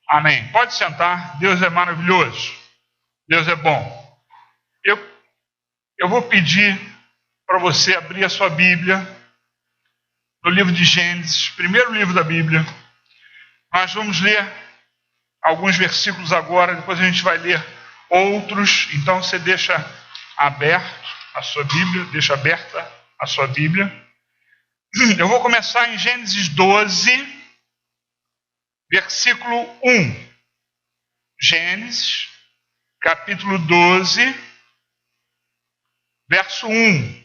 Amém. Pode sentar. Deus é maravilhoso. Deus é bom. Eu vou pedir para você abrir a sua Bíblia no livro de Gênesis, primeiro livro da Bíblia. Nós vamos ler alguns versículos agora, depois a gente vai ler outros. Então você deixa aberto a sua Bíblia, deixa aberta a sua Bíblia. Eu vou começar em Gênesis 12, versículo 1. Gênesis, capítulo 12, verso 1.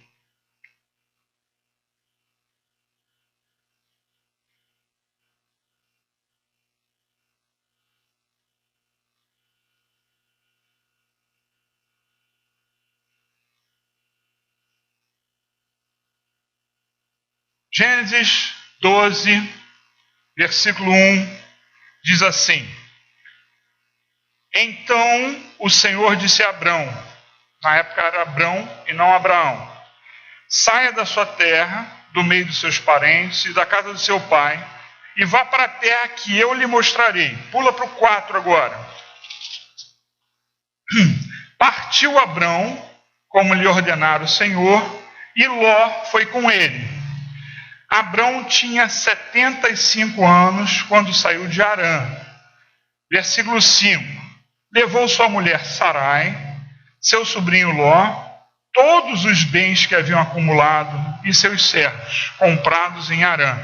Gênesis 12, versículo 1, diz assim: Então o Senhor disse a Abrão, na época era Abrão e não Abraão: saia da sua terra, do meio dos seus parentes e da casa do seu pai, e vá para a terra que eu lhe mostrarei. Pula para o 4 agora. Partiu Abrão, como lhe ordenara o Senhor, e Ló foi com ele. Abrão tinha 75 anos quando saiu de Harã. Versículo 5. Levou sua mulher Sarai, seu sobrinho Ló, todos os bens que haviam acumulado e seus servos, comprados em Harã.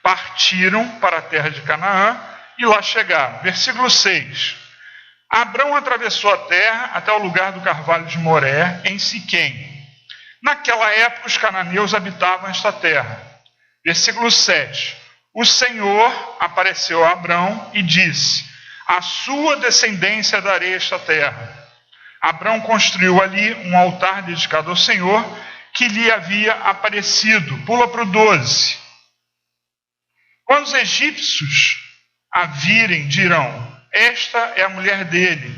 Partiram para a terra de Canaã e lá chegaram. Versículo 6. Abrão atravessou a terra até o lugar do carvalho de Moré, em Siquém. Naquela época os cananeus habitavam esta terra. Versículo 7. O Senhor apareceu a Abrão e disse: a sua descendência darei esta terra. Abrão construiu ali um altar dedicado ao Senhor que lhe havia aparecido. Pula para o 12. Quando os egípcios a virem, dirão: esta é a mulher dele,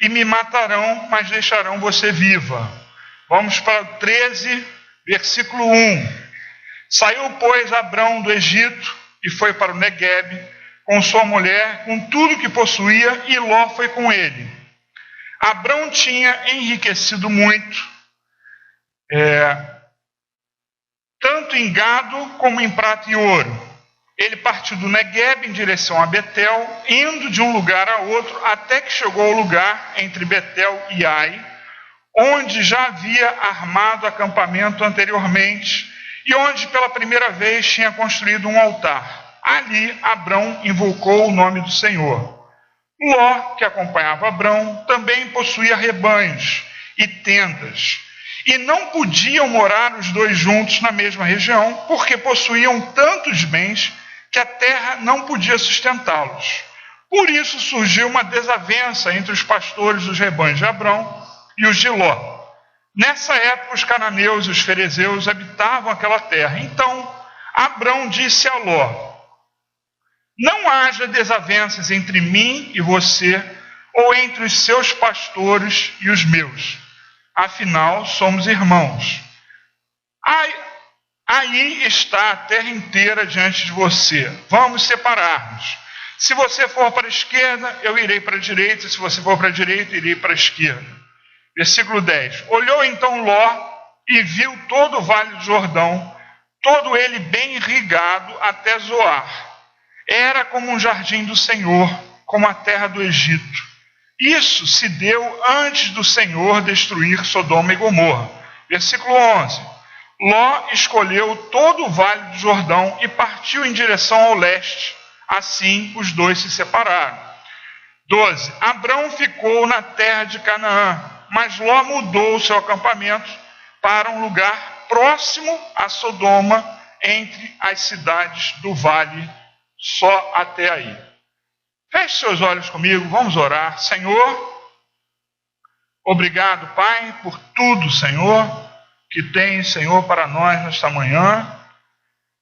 e me matarão, mas deixarão você viva. Vamos para o 13, versículo 1. Saiu, pois, Abrão do Egito e foi para o Neguebe com sua mulher, com tudo que possuía, e Ló foi com ele. Abrão tinha enriquecido muito, tanto em gado como em prata e ouro. Ele partiu do Neguebe em direção a Betel, indo de um lugar a outro, até que chegou ao lugar entre Betel e Ai, onde já havia armado acampamento anteriormente, e onde pela primeira vez tinha construído um altar. Ali Abrão invocou o nome do Senhor. Ló, que acompanhava Abrão, também possuía rebanhos e tendas, e não podiam morar os dois juntos na mesma região, porque possuíam tantos bens que a terra não podia sustentá-los. Por isso surgiu uma desavença entre os pastores dos rebanhos de Abrão e os de Ló. Nessa época, os cananeus e os ferezeus habitavam aquela terra. Então, Abrão disse a Ló: não haja desavenças entre mim e você, ou entre os seus pastores e os meus. Afinal, somos irmãos. Aí está a terra inteira diante de você. Vamos separar-nos. Se você for para a esquerda, eu irei para a direita. Se você for para a direita, irei para a esquerda. Versículo 10. Olhou então Ló e viu todo o vale do Jordão, todo ele bem irrigado até Zoar. Era como um jardim do Senhor, como a terra do Egito. Isso se deu antes do Senhor destruir Sodoma e Gomorra. Versículo 11. Ló escolheu todo o vale do Jordão e partiu em direção ao leste. Assim os dois se separaram. 12. Abrão ficou na terra de Canaã, mas Ló mudou o seu acampamento para um lugar próximo a Sodoma, entre as cidades do vale, só até aí. Feche seus olhos comigo, vamos orar. Senhor, obrigado, Pai, por tudo, Senhor, que tem, Senhor, para nós nesta manhã.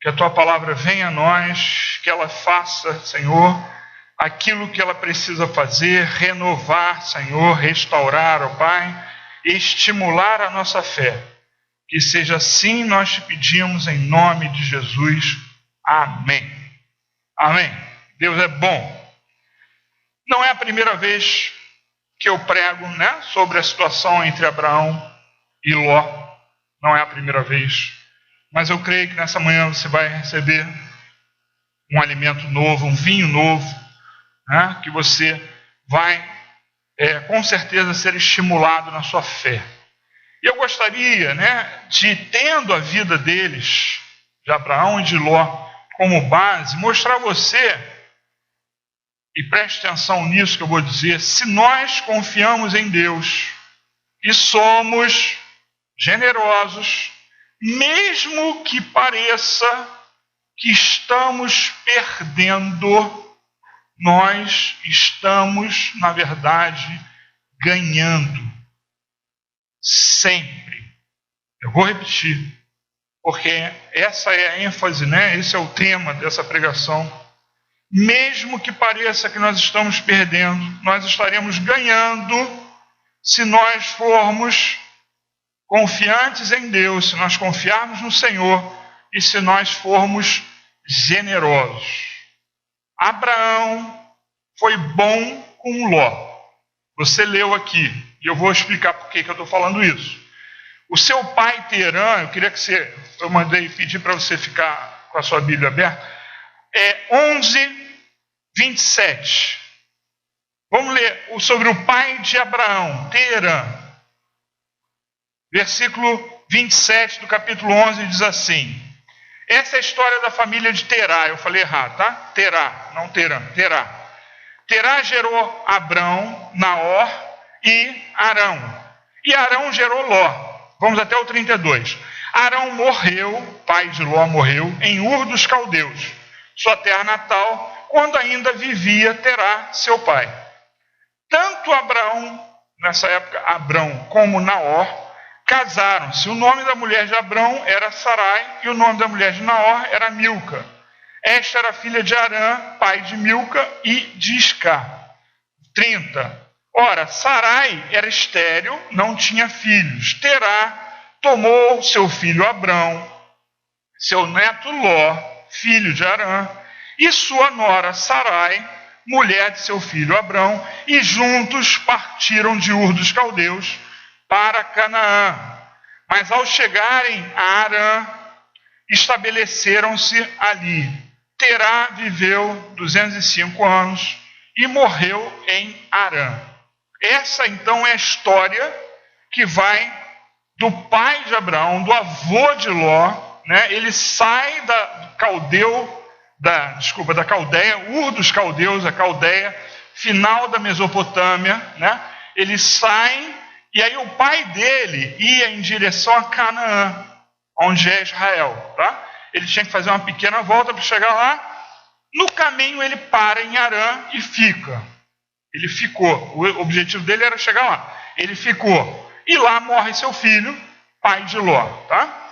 Que a Tua palavra venha a nós, que ela faça, Senhor, aquilo que ela precisa fazer, renovar, Senhor, restaurar, ó Pai, e estimular a nossa fé. Que seja assim, nós te pedimos em nome de Jesus. Amém. Amém. Deus é bom. Não é a primeira vez que eu prego, né, sobre a situação entre Abraão e Ló. Não é a primeira vez. Mas eu creio que nessa manhã você vai receber um alimento novo, um vinho novo, né, que você vai, com certeza, ser estimulado na sua fé. E eu gostaria, né, de, tendo a vida deles, de Abraão e de Ló, como base, mostrar a você, e preste atenção nisso que eu vou dizer, se nós confiamos em Deus e somos generosos, mesmo que pareça que estamos perdendo, nós estamos, na verdade, ganhando. Sempre. Eu vou repetir, porque essa é a ênfase, né? Esse é o tema dessa pregação. Mesmo que pareça que nós estamos perdendo, nós estaremos ganhando se nós formos confiantes em Deus, se nós confiarmos no Senhor e se nós formos generosos. Abraão foi bom com Ló. Você leu aqui, e eu vou explicar por que eu estou falando isso. O seu pai Terã, eu queria que eu mandei pedir para você ficar com a sua Bíblia aberta, 11:27. Vamos ler sobre o pai de Abraão, Terã. Versículo 27 do capítulo 11 diz assim: essa é a história da família de Terá. Eu falei errado, tá? Terá, não Terã, Terá. Terá gerou Abrão, Naor e Arão. E Arão gerou Ló. Vamos até o 32. Arão morreu, pai de Ló morreu, em Ur dos Caldeus, sua terra natal, quando ainda vivia Terá, seu pai. Tanto Abraão, nessa época, Abrão, como Naor, casaram-se. O nome da mulher de Abrão era Sarai, e o nome da mulher de Naor era Milca. Esta era filha de Arã, pai de Milca e de Isca. 30. Ora, Sarai era estéril, não tinha filhos. Terá tomou seu filho Abrão, seu neto Ló, filho de Arã, e sua nora Sarai, mulher de seu filho Abrão, e juntos partiram de Ur dos Caldeus para Canaã. Mas ao chegarem a Arã, estabeleceram-se ali. Terá viveu 205 anos e morreu em Arã. Essa então é a história que vai do pai de Abraão, do avô de Ló, né? Ele sai da Caldeia, Ur dos Caldeus, a Caldeia, final da Mesopotâmia, né? Eles saem, e aí o pai dele ia em direção a Canaã, onde é Israel, tá? Ele tinha que fazer uma pequena volta para chegar lá. No caminho ele para em Arã e fica. Ele ficou. O objetivo dele era chegar lá. Ele ficou. E lá morre seu filho, pai de Ló, tá?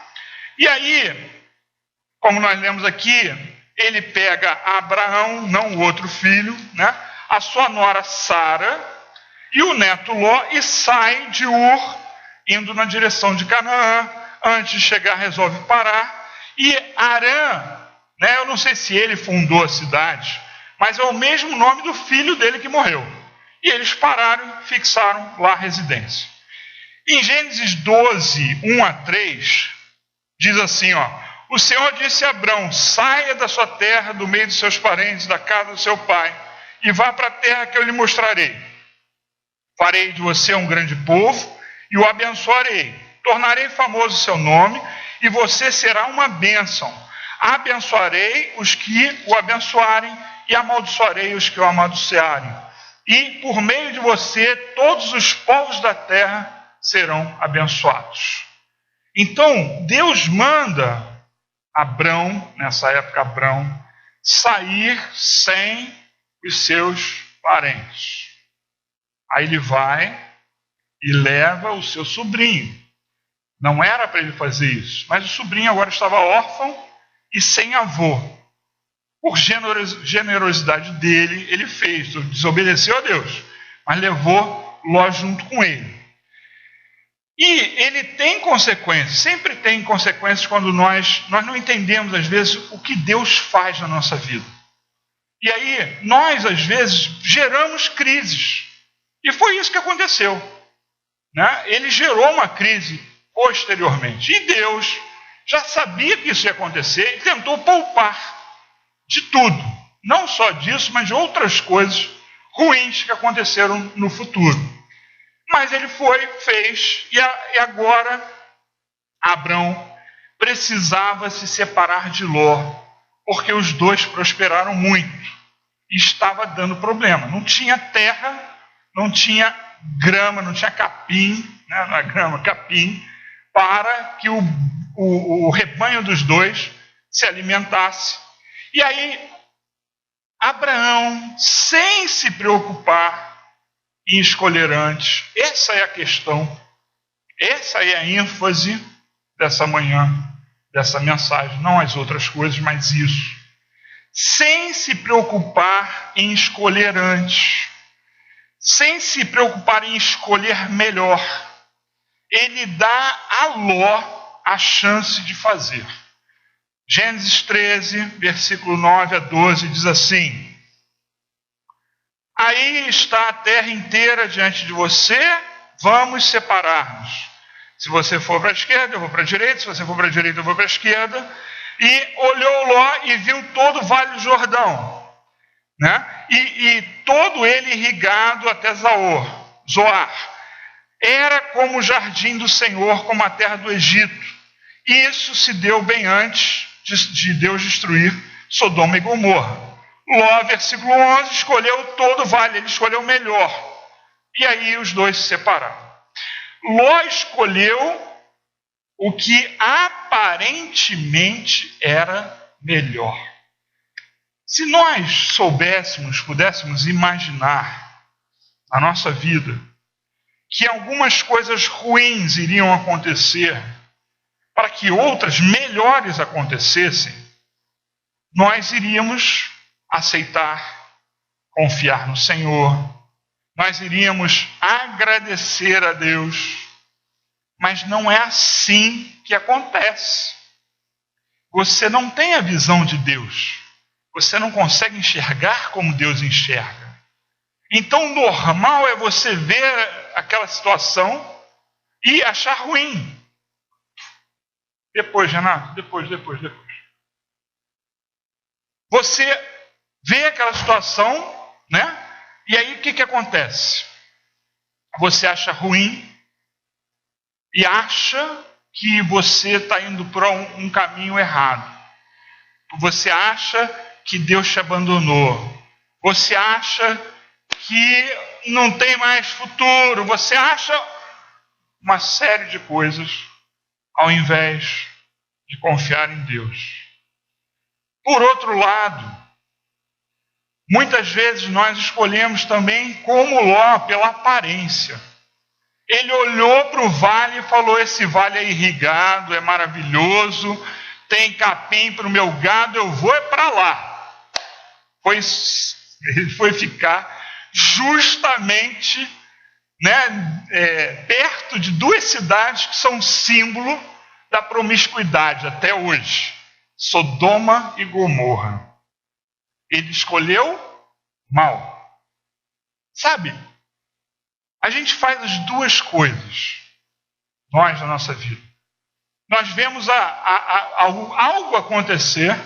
E aí, como nós lemos aqui, ele pega Abraão, não o outro filho, né? A sua nora Sara e o neto Ló, e sai de Ur, indo na direção de Canaã. Antes de chegar, resolve parar. E Arã, né? Eu não sei se ele fundou a cidade, mas é o mesmo nome do filho dele que morreu. E eles pararam e fixaram lá a residência. Em Gênesis 12, 1-3, diz assim, o Senhor disse a Abrão: saia da sua terra, do meio dos seus parentes, da casa do seu pai, e vá para a terra que eu lhe mostrarei. Farei de você um grande povo e o abençoarei. Tornarei famoso o seu nome e você será uma bênção. Abençoarei os que o abençoarem e amaldiçoarei os que o amaldiçoarem. E por meio de você todos os povos da terra serão abençoados. Então Deus manda Abrão, nessa época Abrão, sair sem os seus parentes. Aí ele vai e leva o seu sobrinho. Não era para ele fazer isso, mas o sobrinho agora estava órfão e sem avô. Por generosidade dele, ele fez, desobedeceu a Deus, mas levou Ló junto com ele. E ele tem consequências, sempre tem consequências quando nós não entendemos, às vezes, o que Deus faz na nossa vida. E aí, nós, às vezes, geramos crises. E foi isso que aconteceu. Né? Ele gerou uma crise posteriormente. E Deus já sabia que isso ia acontecer e tentou poupar de tudo. Não só disso, mas de outras coisas ruins que aconteceram no futuro. Mas ele fez, e agora Abrão precisava se separar de Ló, porque os dois prosperaram muito. E estava dando problema. Não tinha terra, não tinha grama, não tinha capim, né? Não é grama, capim, para que o rebanho dos dois se alimentasse. E aí, Abraão, sem se preocupar em escolher antes, essa é a questão, essa é a ênfase dessa manhã, dessa mensagem, não as outras coisas, mas isso. Sem se preocupar em escolher antes, sem se preocupar em escolher melhor, ele dá a Ló a chance de fazer. Gênesis 13, versículo 9 a 12, diz assim: aí está a terra inteira diante de você, vamos separar-nos. Se você for para a esquerda, eu vou para a direita, se você for para a direita, eu vou para a esquerda. E olhou Ló e viu todo o Vale do Jordão, né? E todo ele irrigado até Zoar. Era como o jardim do Senhor, como a terra do Egito. E isso se deu bem antes de Deus destruir Sodoma e Gomorra. Ló, versículo 11, escolheu todo o vale, ele escolheu o melhor. E aí os dois se separaram. Ló escolheu o que aparentemente era melhor. Se nós soubéssemos, pudéssemos imaginar na nossa vida que algumas coisas ruins iriam acontecer para que outras melhores acontecessem, nós iríamos aceitar, confiar no Senhor, nós iríamos agradecer a Deus. Mas não é assim que acontece. Você não tem a visão de Deus. Você não consegue enxergar como Deus enxerga. Então, o normal é você ver aquela situação e achar ruim. Depois, Renato, depois. Você vê aquela situação, né? E aí o que acontece? Você acha ruim e acha que você está indo para um caminho errado. Você acha que Deus te abandonou. Você acha que não tem mais futuro. Você acha uma série de coisas ao invés de confiar em Deus. Por outro lado, muitas vezes nós escolhemos também, como Ló, pela aparência. Ele olhou para o vale e falou: esse vale é irrigado, é maravilhoso, tem capim para o meu gado, eu vou para lá. Ele foi ficar justamente, né, perto de duas cidades que são símbolo da promiscuidade até hoje: Sodoma e Gomorra. Ele escolheu mal. Sabe, a gente faz as duas coisas, nós, na nossa vida. Nós vemos algo acontecer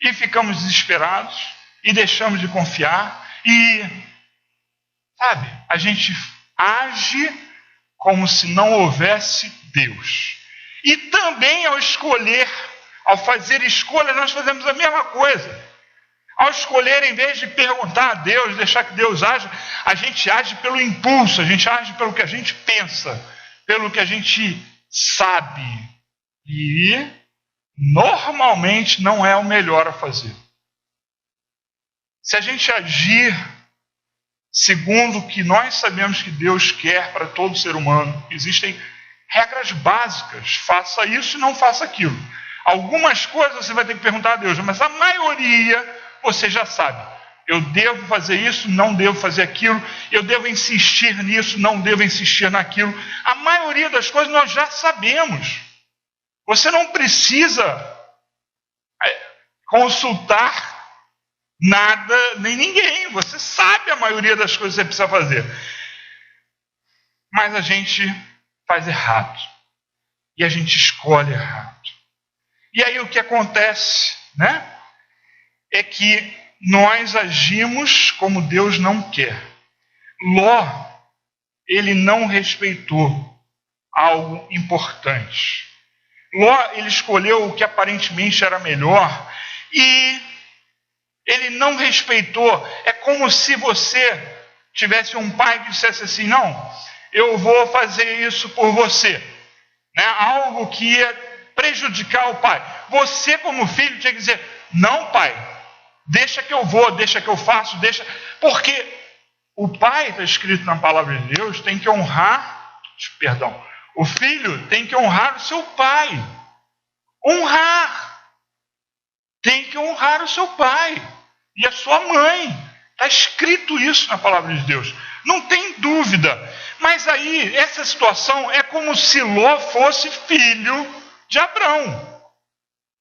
e ficamos desesperados e deixamos de confiar e, sabe, a gente age como se não houvesse Deus. E também ao fazer escolha, nós fazemos a mesma coisa. Ao escolher, em vez de perguntar a Deus, deixar que Deus age, a gente age pelo impulso, a gente age pelo que a gente pensa, pelo que a gente sabe. E normalmente não é o melhor a fazer. Se a gente agir segundo o que nós sabemos que Deus quer para todo ser humano, existem regras básicas: faça isso e não faça aquilo. Algumas coisas você vai ter que perguntar a Deus, mas a maioria você já sabe. Eu devo fazer isso, não devo fazer aquilo. Eu devo insistir nisso, não devo insistir naquilo. A maioria das coisas nós já sabemos. Você não precisa consultar nada, nem ninguém. Você sabe a maioria das coisas que você precisa fazer. Mas a gente faz errado. E a gente escolhe errado. E aí o que acontece, né? É que nós agimos como Deus não quer. Ló, ele não respeitou algo importante. Ló, ele escolheu o que aparentemente era melhor e ele não respeitou. É como se você tivesse um pai que dissesse assim, não, eu vou fazer isso por você. Né? Algo que ia prejudicar o pai. Você, como filho, tinha que dizer, não, pai, deixa que eu vou, deixa que eu faço, deixa... Porque o pai, está escrito na palavra de Deus, tem que honrar, o filho tem que honrar o seu pai. Honrar. Tem que honrar o seu pai e a sua mãe. Está escrito isso na palavra de Deus. Não tem dúvida. Mas aí, essa situação é como se Ló fosse filho de Abrão.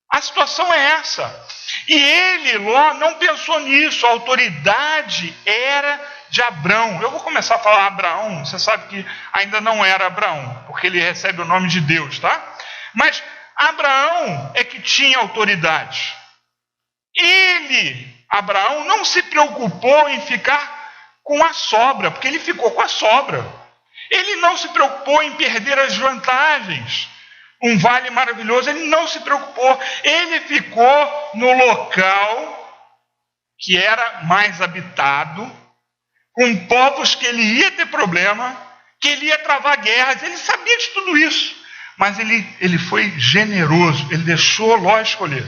A situação é essa. E ele, Ló, não pensou nisso. A autoridade era de Abrão. Eu vou começar a falar Abraão. Você sabe que ainda não era Abraão, porque ele recebe o nome de Deus, tá? Mas Abraão é que tinha autoridade. Ele, Abraão, não se preocupou em ficar com a sobra, porque ele ficou com a sobra. Ele não se preocupou em perder as vantagens. Um vale maravilhoso, ele não se preocupou. Ele ficou no local que era mais habitado, com povos que ele ia ter problema, que ele ia travar guerras. Ele sabia de tudo isso. Mas ele foi generoso, ele deixou Ló escolher.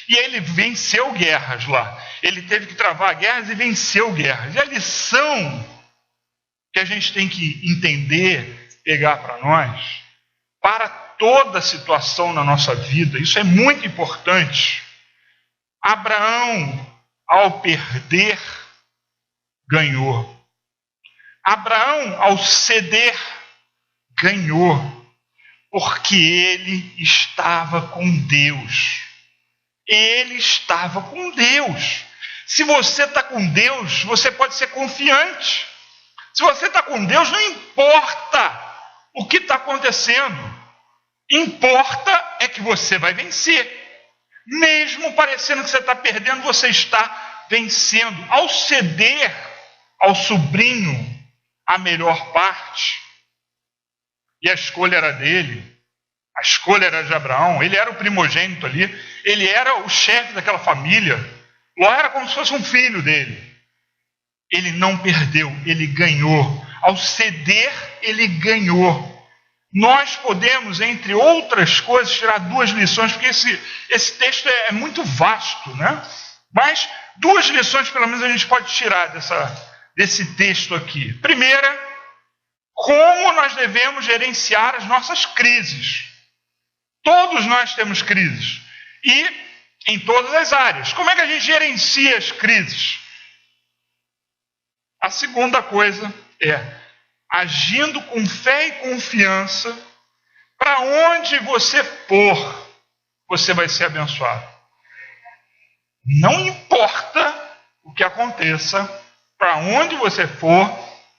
E ele venceu guerras lá. Ele teve que travar guerras e venceu guerras. E a lição que a gente tem que entender, pegar para nós, para toda situação na nossa vida, isso é muito importante. Abraão, ao perder, ganhou. Abraão, ao ceder, ganhou. Porque ele estava com Deus. Ele estava com Deus. Se você está com Deus, você pode ser confiante. Se você está com Deus, não importa o que está acontecendo. Importa é que você vai vencer. Mesmo parecendo que você está perdendo, você está vencendo. Ao ceder ao sobrinho a melhor parte, e a escolha era dele, a escolha era de Abraão, ele era o primogênito ali, ele era o chefe daquela família, Ló era como se fosse um filho dele. Ele não perdeu, ele ganhou. Ao ceder, ele ganhou. Nós podemos, entre outras coisas, tirar duas lições, porque esse texto é muito vasto, né? Mas duas lições, pelo menos, a gente pode tirar desse texto aqui. Primeira, como nós devemos gerenciar as nossas crises. Todos nós temos crises. E em todas as áreas. Como é que a gente gerencia as crises? A segunda coisa é agindo com fé e confiança. Para onde você for, você vai ser abençoado. Não importa o que aconteça, para onde você for,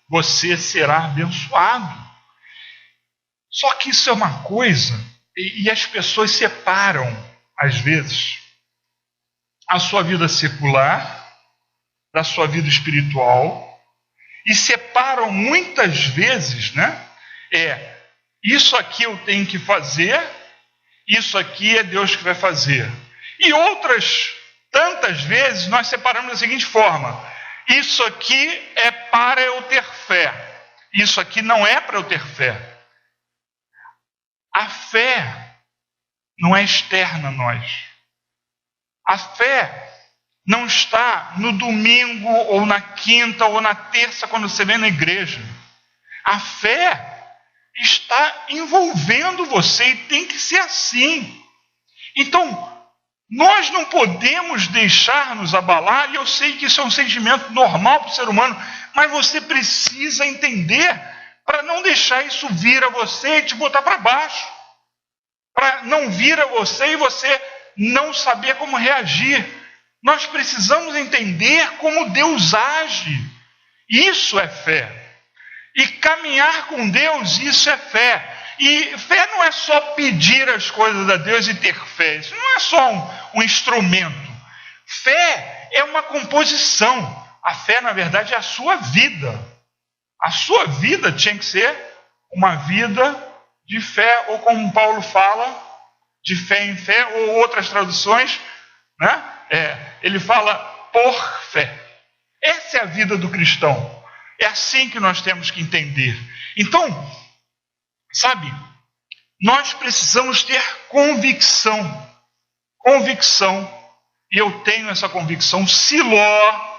você será abençoado. Só que isso é uma coisa, e as pessoas separam, às vezes, a sua vida secular da sua vida espiritual, e separam muitas vezes, né? Isso aqui eu tenho que fazer, isso aqui é Deus que vai fazer. E outras tantas vezes nós separamos da seguinte forma: isso aqui é para eu ter fé, isso aqui não é para eu ter fé. A fé não é externa a nós. A fé não está no domingo, ou na quinta, ou na terça, quando você vem na igreja. A fé está envolvendo você e tem que ser assim. Então, nós não podemos deixar nos abalar, e eu sei que isso é um sentimento normal para o ser humano, mas você precisa entender para não deixar isso vir a você e te botar para baixo. Para não vir a você e você não saber como reagir. Nós precisamos entender como Deus age. Isso é fé. E caminhar com Deus, isso é fé. E fé não é só pedir as coisas a Deus e ter fé. Isso não é só um instrumento. Fé é uma composição. A fé, na verdade, é a sua vida. A sua vida tinha que ser uma vida de fé, ou como Paulo fala, de fé em fé, ou outras traduções, né? Ele fala por fé. Essa é a vida do cristão. É assim que nós temos que entender. Então, sabe, nós precisamos ter convicção. Convicção. E eu tenho essa convicção. Siló,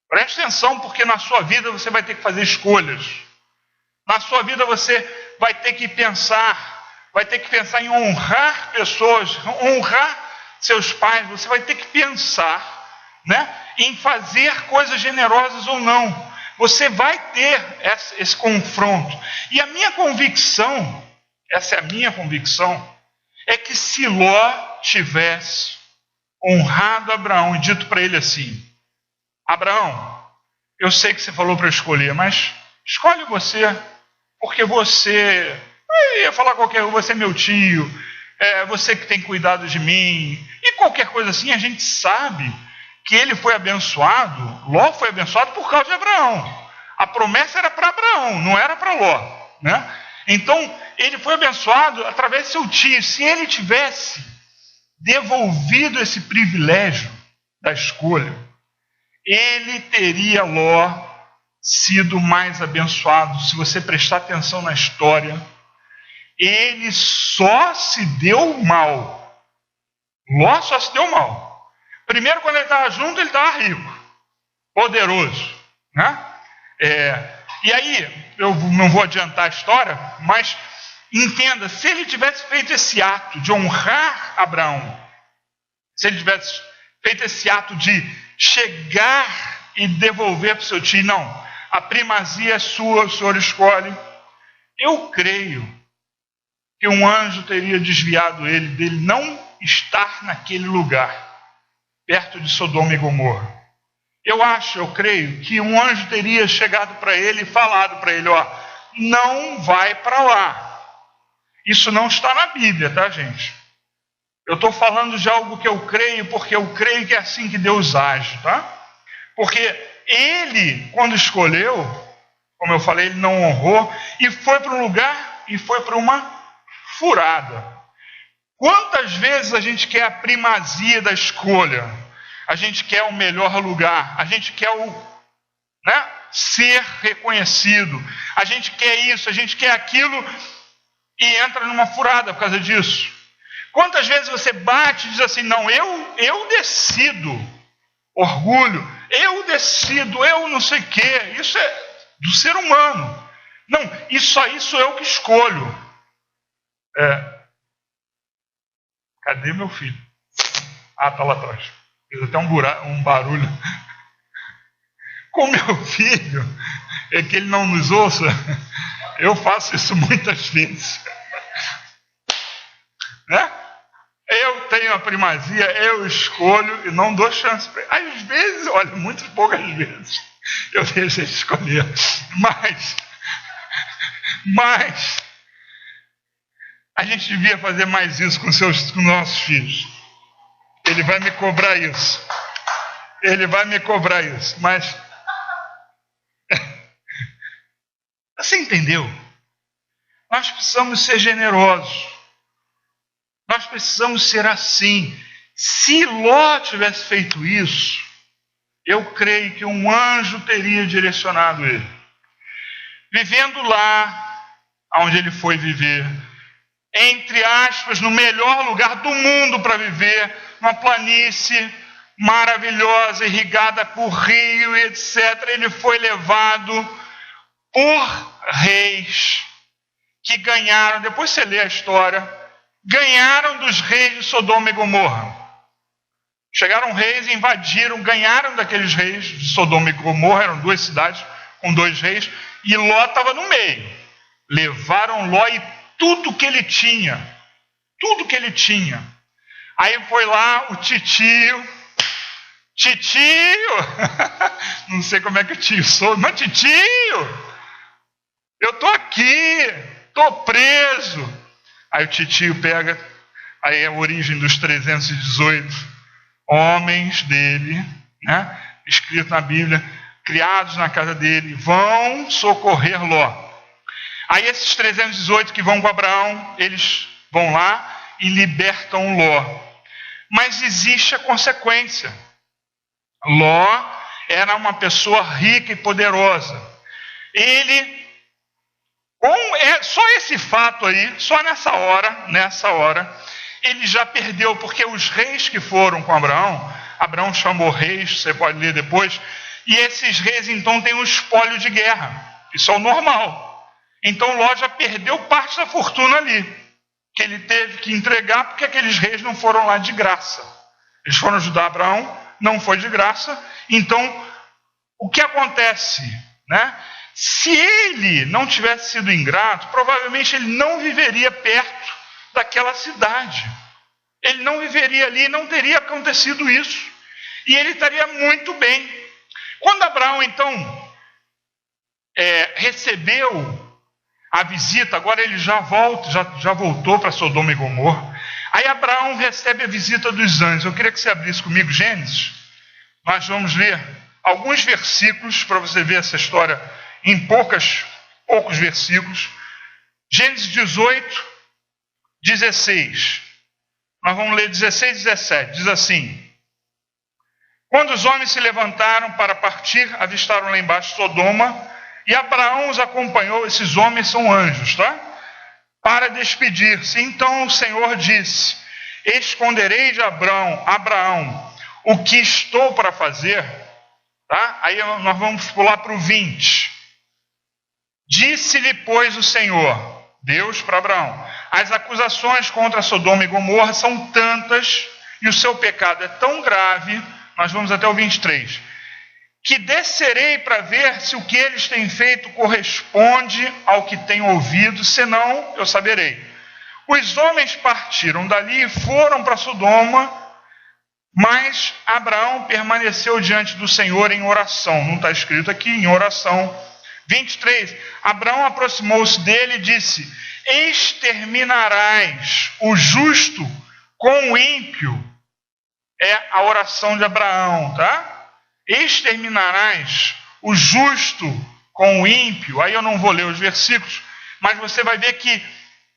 preste atenção, porque na sua vida você vai ter que fazer escolhas. Na sua vida você vai ter que pensar em honrar pessoas, honrar seus pais. Você vai ter que pensar, né, em fazer coisas generosas ou não. Você vai ter esse confronto. E a minha convicção, essa é a minha convicção, é que se Ló tivesse honrado Abraão e dito para ele assim: Abraão, eu sei que você falou para eu escolher, mas escolhe você, porque você, eu ia falar qualquer coisa, você é meu tio, você que tem cuidado de mim, e qualquer coisa assim. A gente sabe que ele foi abençoado, Ló foi abençoado por causa de Abraão. A promessa era para Abraão, não era para Ló, né? Então, ele foi abençoado através do seu tio. Se ele tivesse devolvido esse privilégio da escolha, ele teria, Ló, sido mais abençoado. Se você prestar atenção na história, ele só se deu mal. Ló só se deu mal. Primeiro, quando ele estava junto, ele estava rico, poderoso, né? E aí, eu não vou adiantar a história, mas entenda, se ele tivesse feito esse ato de honrar Abraão, se ele tivesse feito esse ato de chegar e devolver para o seu tio, não, a primazia é sua, o senhor escolhe, eu creio que um anjo teria desviado ele dele não estar naquele lugar, perto de Sodoma e Gomorra. Eu creio que um anjo teria chegado para ele e falado para ele: ó, não vai para lá. Isso não está na Bíblia, tá, gente? Eu estou falando de algo que eu creio, porque eu creio que é assim que Deus age, tá? Porque ele, quando escolheu, como eu falei, ele não honrou, e foi para um lugar, e foi para uma furada. Quantas vezes a gente quer a primazia da escolha? A gente quer o melhor lugar, a gente quer ser reconhecido, a gente quer isso, a gente quer aquilo, e entra numa furada por causa disso. Quantas vezes você bate e diz assim: não, eu decido, orgulho, eu decido, eu não sei o quê, isso é do ser humano. Não, isso aí sou eu que escolho. Cadê meu filho? Está lá atrás. Fez até um barulho. Com meu filho, é que ele não nos ouça, eu faço isso muitas vezes. Né? Eu tenho a primazia, eu escolho e não dou chance para ele. Às vezes, olha, muito poucas vezes, eu deixo ele escolher. Mas a gente devia fazer mais isso com nossos filhos. Ele vai me cobrar isso. Mas você entendeu? Nós precisamos ser generosos. Nós precisamos ser assim. Se Ló tivesse feito isso, eu creio que um anjo teria direcionado ele. Vivendo lá onde ele foi viver, entre aspas, no melhor lugar do mundo para viver, uma planície maravilhosa, irrigada por rio e etc. Ele foi levado por reis que ganharam, depois você lê a história, ganharam dos reis de Sodoma e Gomorra. Chegaram reis e invadiram, ganharam daqueles reis de Sodoma e Gomorra, eram 2 cidades com 2 reis, e Ló estava no meio. Levaram Ló e tudo que ele tinha. Aí foi lá o titio, titio, não sei como é que o tio sou, mas titio, eu tô aqui, tô preso. Aí o titio pega, aí é a origem dos 318 homens dele, né, escrito na Bíblia, criados na casa dele, vão socorrer Ló. Aí esses 318 que vão com Abraão, eles vão lá e libertam Ló. Mas existe a consequência. Ló era uma pessoa rica e poderosa. Ele, só esse fato aí, só nessa hora, ele já perdeu, porque os reis que foram com Abraão chamou reis, você pode ler depois, e esses reis então têm um espólio de guerra. Isso é o normal. Então Ló já perdeu parte da fortuna ali, que ele teve que entregar, porque aqueles reis não foram lá de graça. Eles foram ajudar Abraão, não foi de graça. Então, o que acontece, né? Se ele não tivesse sido ingrato, provavelmente ele não viveria perto daquela cidade. Ele não viveria ali, não teria acontecido isso. E ele estaria muito bem. Quando Abraão, então, recebeu a visita, agora ele já voltou para Sodoma e Gomorra. Aí Abraão recebe a visita dos anjos. Eu queria que você abrisse comigo Gênesis. Nós vamos ler alguns versículos para você ver essa história em poucos versículos. Gênesis 18, 16. Nós vamos ler 16 e 17. Diz assim: quando os homens se levantaram para partir, avistaram lá embaixo Sodoma, e Abraão os acompanhou. Esses homens são anjos, tá? Para despedir-se. Então o Senhor disse: esconderei de Abraão o que estou para fazer. Tá? Aí nós vamos pular para o 20. Disse-lhe, pois, o Senhor, Deus para Abraão: as acusações contra Sodoma e Gomorra são tantas, e o seu pecado é tão grave, nós vamos até o 23, que descerei para ver se o que eles têm feito corresponde ao que tenho ouvido, senão eu saberei. Os homens partiram dali e foram para Sodoma, mas Abraão permaneceu diante do Senhor em oração. Não está escrito aqui, em oração. 23, Abraão aproximou-se dele e disse: exterminarás o justo com o ímpio. É a oração de Abraão, tá? Exterminarás o justo com o ímpio. Aí eu não vou ler os versículos, mas você vai ver que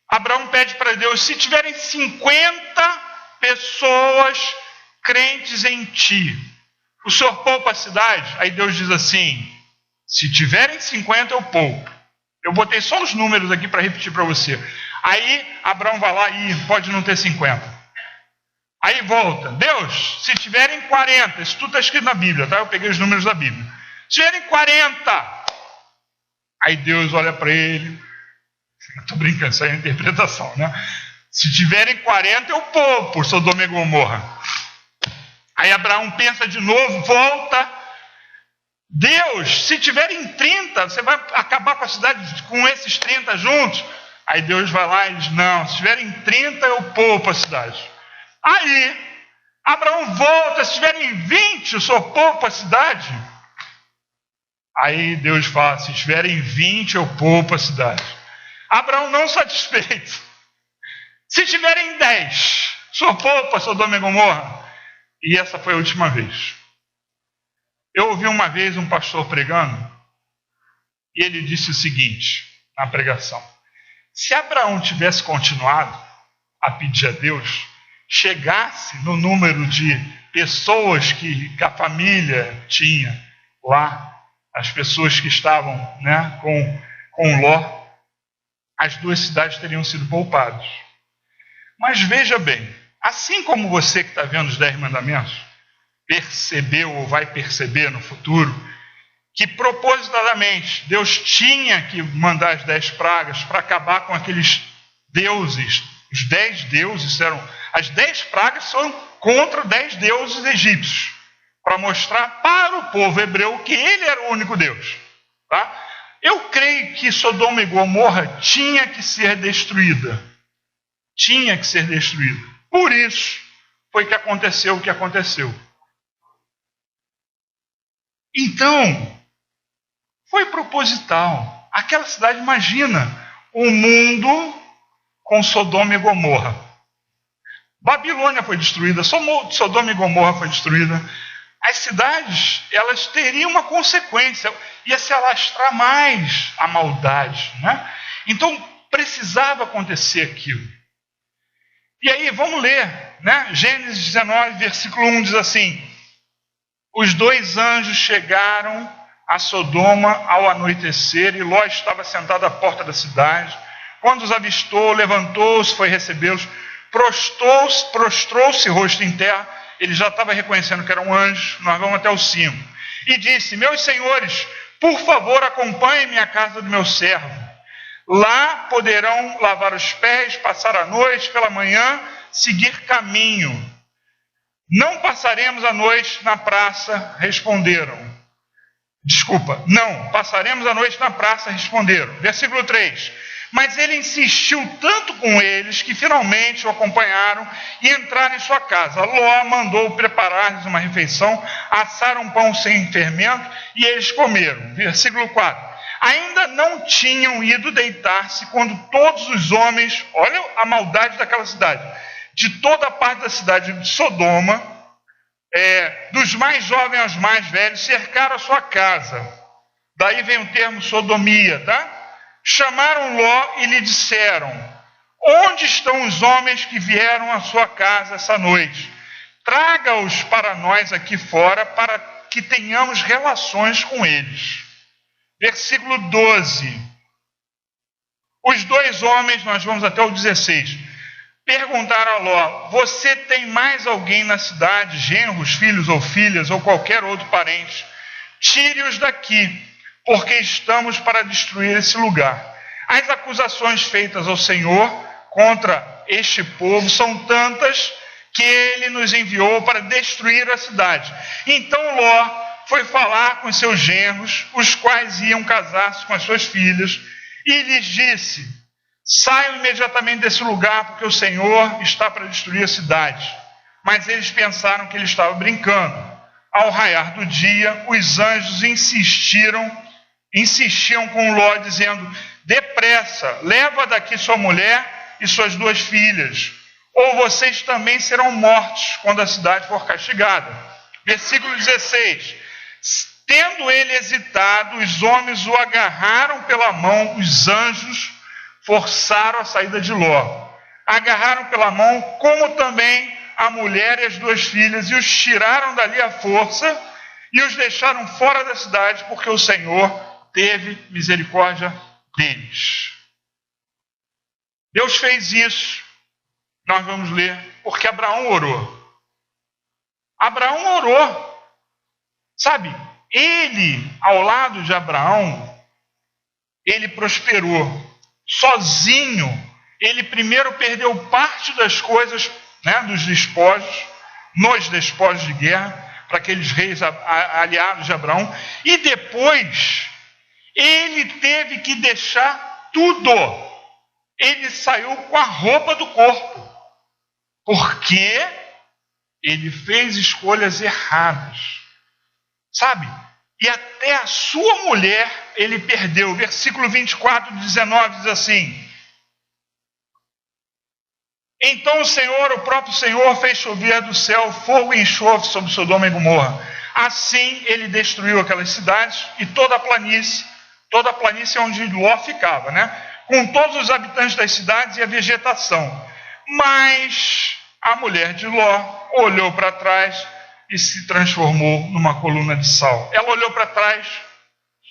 Abraão pede para Deus: se tiverem 50 pessoas crentes em ti, o Senhor poupa a cidade? Aí Deus diz assim: se tiverem 50 eu poupo. Eu botei só os números aqui para repetir para você. Aí Abraão vai lá e pode não ter 50. Aí volta: Deus, se tiverem 40, isso tudo está escrito na Bíblia, tá? Eu peguei os números da Bíblia. Se tiverem 40, aí Deus olha para ele, estou brincando, isso aí é a interpretação, né? Se tiverem 40, eu poupo Sodoma e Gomorra. Aí Abraão pensa de novo, volta: Deus, se tiverem 30, você vai acabar com a cidade com esses 30 juntos? Aí Deus vai lá e diz: não, se tiverem 30, eu poupo a cidade. Aí Abraão volta: se tiverem 20, o Senhor poupa a cidade? Aí Deus fala: se tiverem 20, eu poupo a cidade. Abraão não satisfeito: se tiverem 10, o Senhor poupa Sodoma e Gomorra? E essa foi a última vez. Eu ouvi uma vez um pastor pregando, e ele disse o seguinte na pregação: se Abraão tivesse continuado a pedir a Deus, chegasse no número de pessoas que a família tinha lá, as pessoas que estavam, né, com Ló, as duas cidades teriam sido poupadas. Mas veja bem, assim como você que está vendo os 10 mandamentos percebeu ou vai perceber no futuro que propositadamente Deus tinha que mandar as 10 pragas para acabar com aqueles deuses. Os 10 deuses as 10 pragas são contra 10 deuses egípcios, para mostrar para o povo hebreu que ele era o único Deus, tá? Eu creio que Sodoma e Gomorra tinha que ser destruída. Tinha que ser destruída. Por isso foi que aconteceu o que aconteceu. Então, foi proposital. Aquela cidade, imagina, o mundo com Sodoma e Gomorra. Babilônia foi destruída, Sodoma e Gomorra foi destruída. As cidades, elas teriam uma consequência, ia se alastrar mais a maldade, né? Então, precisava acontecer aquilo. E aí, vamos ler, né? Gênesis 19, versículo 1 diz assim: os 2 anjos chegaram a Sodoma ao anoitecer, e Ló estava sentado à porta da cidade. Quando os avistou, levantou-se, foi recebê-los, prostrou-se rosto em terra. Ele já estava reconhecendo que era um anjo. Nós vamos até o 5. E disse: meus senhores, por favor, acompanhem-me à casa do meu servo. Lá poderão lavar os pés, passar a noite, pela manhã seguir caminho. Não passaremos a noite na praça, responderam. Não passaremos a noite na praça, responderam. Versículo 3. Mas ele insistiu tanto com eles que finalmente o acompanharam e entraram em sua casa. Ló mandou preparar-lhes uma refeição, assaram um pão sem fermento e eles comeram. Versículo 4. Ainda não tinham ido deitar-se quando todos os homens, olha a maldade daquela cidade, de toda a parte da cidade de Sodoma, dos mais jovens aos mais velhos, cercaram a sua casa. Daí vem o termo sodomia, tá? Chamaram Ló e lhe disseram: onde estão os homens que vieram à sua casa essa noite? Traga-os para nós aqui fora, para que tenhamos relações com eles. Versículo 12. Os 2 homens, nós vamos até o 16, perguntaram a Ló: você tem mais alguém na cidade, genros, filhos ou filhas, ou qualquer outro parente? Tire-os daqui, porque estamos para destruir esse lugar. As acusações feitas ao Senhor contra este povo são tantas que ele nos enviou para destruir a cidade. Então Ló foi falar com seus genros, os quais iam casar-se com as suas filhas, e lhes disse: saiam imediatamente desse lugar, porque o Senhor está para destruir a cidade. Mas eles pensaram que ele estava brincando. Ao raiar do dia, os anjos insistiam com Ló, dizendo: depressa, leva daqui sua mulher e suas 2 filhas, ou vocês também serão mortos quando a cidade for castigada. Versículo 16. Tendo ele hesitado, os homens o agarraram pela mão, os anjos forçaram a saída de Ló. Agarraram pela mão, como também a mulher e as 2 filhas, e os tiraram dali à força, e os deixaram fora da cidade, porque o Senhor teve misericórdia deles. Deus fez isso, nós vamos ler, porque Abraão orou. Abraão orou. Sabe, ele, ao lado de Abraão, ele prosperou. Sozinho, ele primeiro perdeu parte das coisas, né, dos despojos, nos despojos de guerra, para aqueles reis aliados de Abraão, e depois ele teve que deixar tudo. Ele saiu com a roupa do corpo, porque ele fez escolhas erradas, sabe? E até a sua mulher ele perdeu. Versículo 24, 19 diz assim: então o próprio Senhor fez chover do céu fogo e enxofre sobre Sodoma e Gomorra. Assim ele destruiu aquelas cidades e toda a planície onde Ló ficava, né? Com todos os habitantes das cidades e a vegetação. Mas a mulher de Ló olhou para trás e se transformou numa coluna de sal. Ela olhou para trás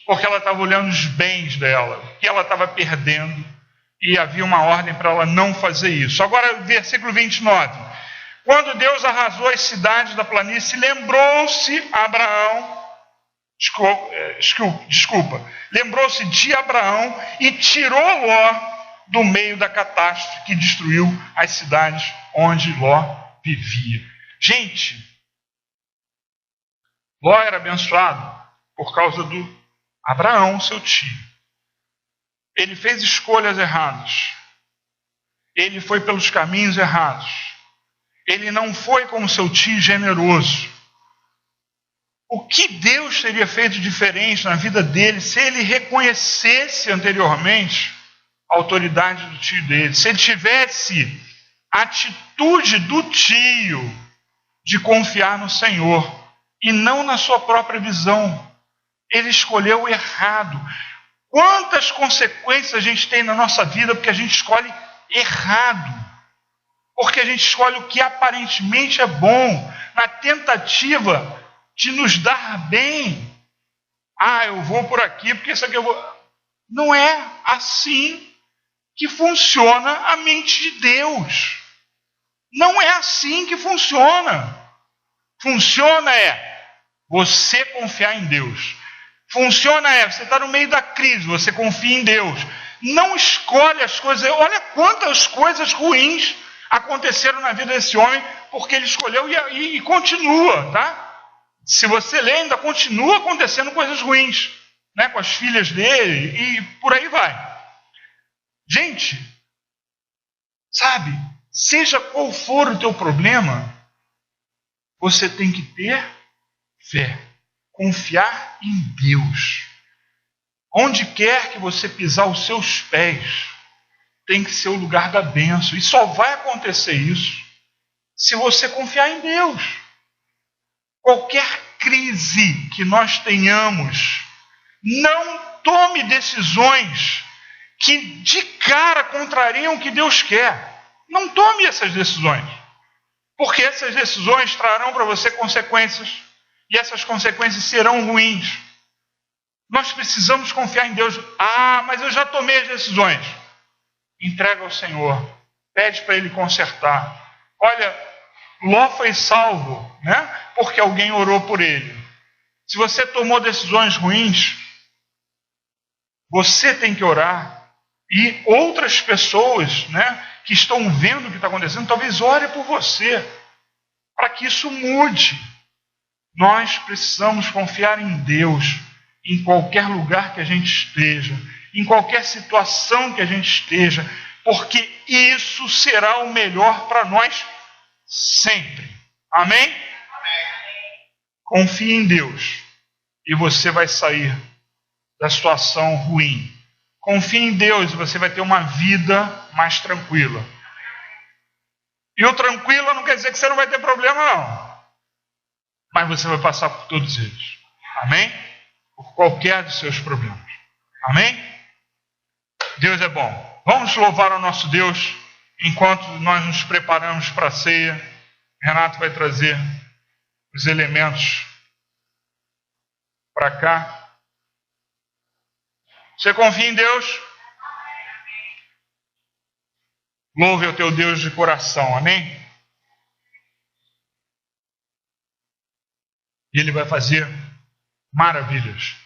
porque ela estava olhando os bens dela, que ela estava perdendo, e havia uma ordem para ela não fazer isso. Agora, versículo 29. Quando Deus arrasou as cidades da planície, lembrou-se lembrou-se de Abraão e tirou Ló do meio da catástrofe que destruiu as cidades onde Ló vivia. Gente, Ló era abençoado por causa do Abraão, seu tio. Ele fez escolhas erradas. Ele foi pelos caminhos errados. Ele não foi como seu tio generoso. o que Deus teria feito diferente na vida dele se ele reconhecesse anteriormente a autoridade do tio dele, se ele tivesse a atitude do tio de confiar no Senhor e não na sua própria visão. Ele escolheu errado. Quantas consequências a gente tem na nossa vida porque a gente escolhe errado? Porque a gente escolhe o que aparentemente é bom, na tentativa de nos dar bem. Eu vou por aqui porque isso aqui eu vou. Não é assim que funciona a mente de Deus. Não é assim que funciona. Funciona você confiar em Deus. Funciona você está no meio da crise, você confia em Deus. Não escolhe as coisas. Olha quantas coisas ruins aconteceram na vida desse homem, porque ele escolheu e continua, tá? Se você ler, ainda continua acontecendo coisas ruins, né? Com as filhas dele e por aí vai. Gente, sabe, seja qual for o teu problema, você tem que ter fé, confiar em Deus. Onde quer que você pisar os seus pés, tem que ser o lugar da bênção. E só vai acontecer isso se você confiar em Deus. Qualquer crise que nós tenhamos, não tome decisões que de cara contrariam o que Deus quer. Não tome essas decisões. Porque essas decisões trarão para você consequências. E essas consequências serão ruins. Nós precisamos confiar em Deus. Mas eu já tomei as decisões. Entrega ao Senhor. Pede para Ele consertar. Olha, Ló foi salvo, né? Porque alguém orou por ele. Se você tomou decisões ruins, você tem que orar. E outras pessoas, né, que estão vendo o que está acontecendo, talvez ore por você, para que isso mude. Nós precisamos confiar em Deus, em qualquer lugar que a gente esteja, em qualquer situação que a gente esteja, porque isso será o melhor para nós sempre. Amém? Amém? Confie em Deus e você vai sair da situação ruim. Confie em Deus e você vai ter uma vida mais tranquila. E o tranquilo não quer dizer que você não vai ter problema, não. Mas você vai passar por todos eles. Amém? Por qualquer dos seus problemas. Amém? Deus é bom. Vamos louvar o nosso Deus enquanto nós nos preparamos para a ceia. Renato vai trazer os elementos para cá. Você confia em Deus? Louve o teu Deus de coração, amém? E Ele vai fazer maravilhas.